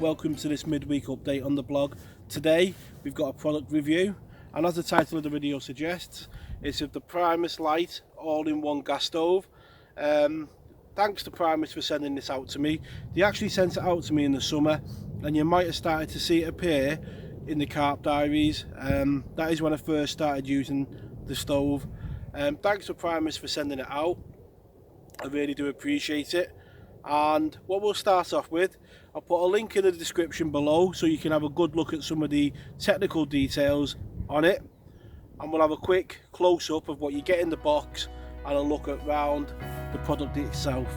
welcome to this midweek update on the blog. Today we've got a product review, and as the title of the video suggests, it's of the Primus Lite all-in-one gas stove. Thanks to Primus for sending this out to me. They actually sent it out to me in the summer, and you might have started to see it appear in the carp diaries. That is when I first started using the stove. Thanks to Primus for sending it out. I really do appreciate it. And what we'll start off with, I'll put a link in the description below so you can have a good look at some of the technical details on it, and we'll have a quick close-up of what you get in the box and a look around the product itself.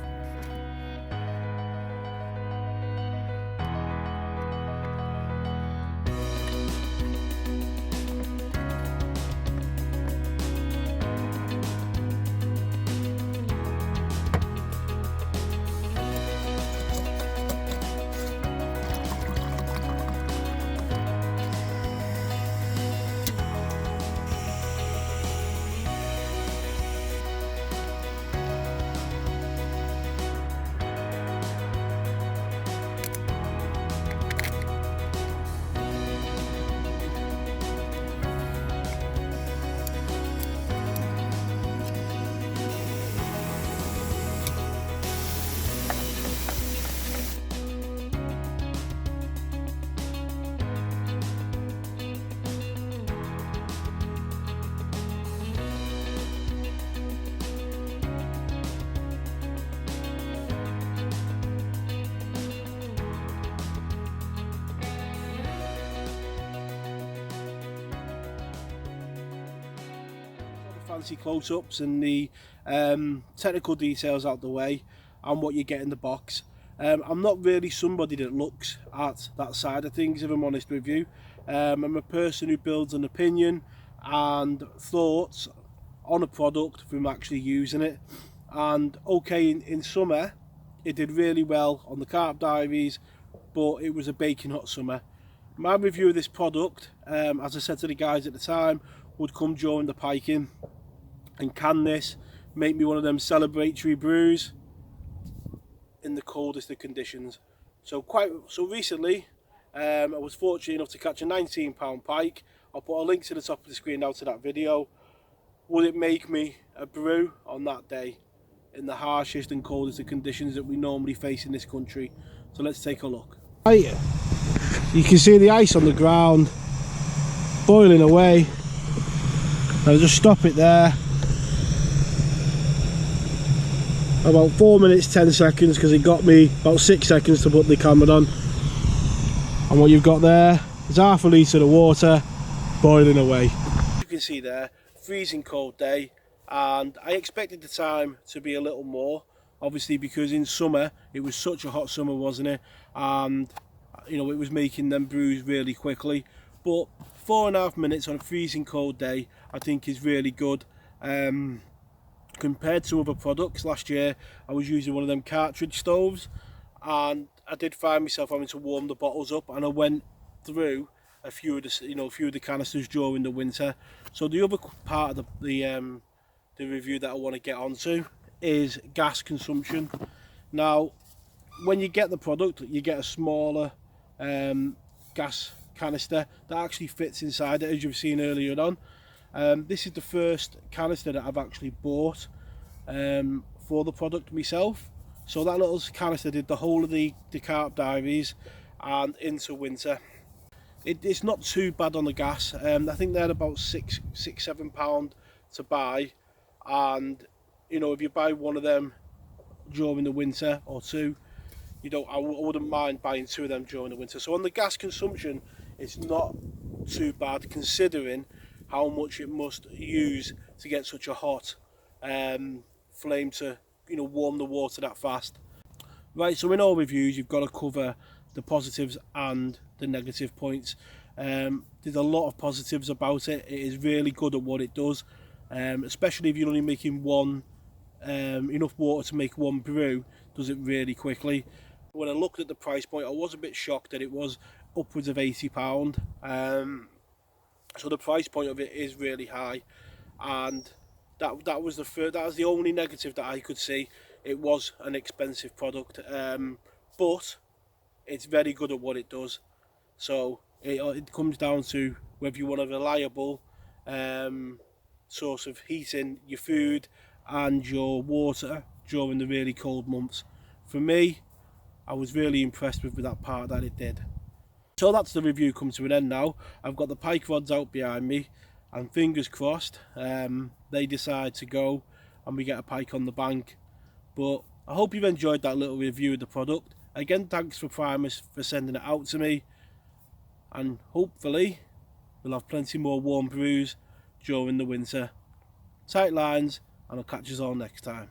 Fancy close-ups and the technical details out the way and what you get in the box. I'm not really somebody that looks at that side of things, if I'm honest with you. I'm a person who builds an opinion and thoughts on a product from actually using it. And okay, in summer it did really well on the carp diaries, but it was a baking hot summer. My review of this product, as I said to the guys at the time, would come during the piking. And can this make me one of them celebratory brews in the coldest of conditions? So recently I was fortunate enough to catch a 19-pound pike. I'll put a link to the top of the screen now to that video. Would it make me a brew on that day in the harshest and coldest of conditions that we normally face in this country? So let's take a look. Right, you can see the ice on the ground boiling away. I'll just stop it there. About 4 minutes 10 seconds, because it got me about 6 seconds to put the camera on. And what you've got there is half a litre of water boiling away. You can see there, freezing cold day, and I expected the time to be a little more, obviously because in summer it was such a hot summer, wasn't it? And you know, it was making them brews really quickly. But 4.5 minutes on a freezing cold day I think is really good. Compared to other products, last year I was using one of them cartridge stoves, and I did find myself having to warm the bottles up, and I went through a few of the canisters during the winter. So the other part of the review that I want to get onto is gas consumption. Now, when you get the product, you get a smaller gas canister that actually fits inside it, as you've seen earlier on. This is the first canister that I've actually bought for the product myself. So that little canister did the whole of the carp diaries and into winter. It's not too bad on the gas. I think they're about £6-7 to buy, and you know, if you buy one of them during the winter or two, I wouldn't mind buying 2 of them during the winter. So on the gas consumption, it's not too bad considering how much it must use to get such a hot flame to warm the water that fast. Right, so in all reviews you've got to cover the positives and the negative points. There's a lot of positives about it. It is really good at what it does, especially if you're only making enough water to make one brew. Does it really quickly. When I looked at the price point, I was a bit shocked that it was upwards of £80. So the price point of it is really high, and that was the only negative that I could see. It was an expensive product, but it's very good at what it does. So it comes down to whether you want a reliable source of heating your food and your water during the really cold months. For me, I was really impressed with that part that it did. So that's the review come to an end now. I've got the pike rods out behind me, and fingers crossed they decide to go and we get a pike on the bank. But I hope you've enjoyed that little review of the product. Again, thanks for Primus for sending it out to me, and hopefully we'll have plenty more warm brews during the winter. Tight lines, and I'll catch you all next time.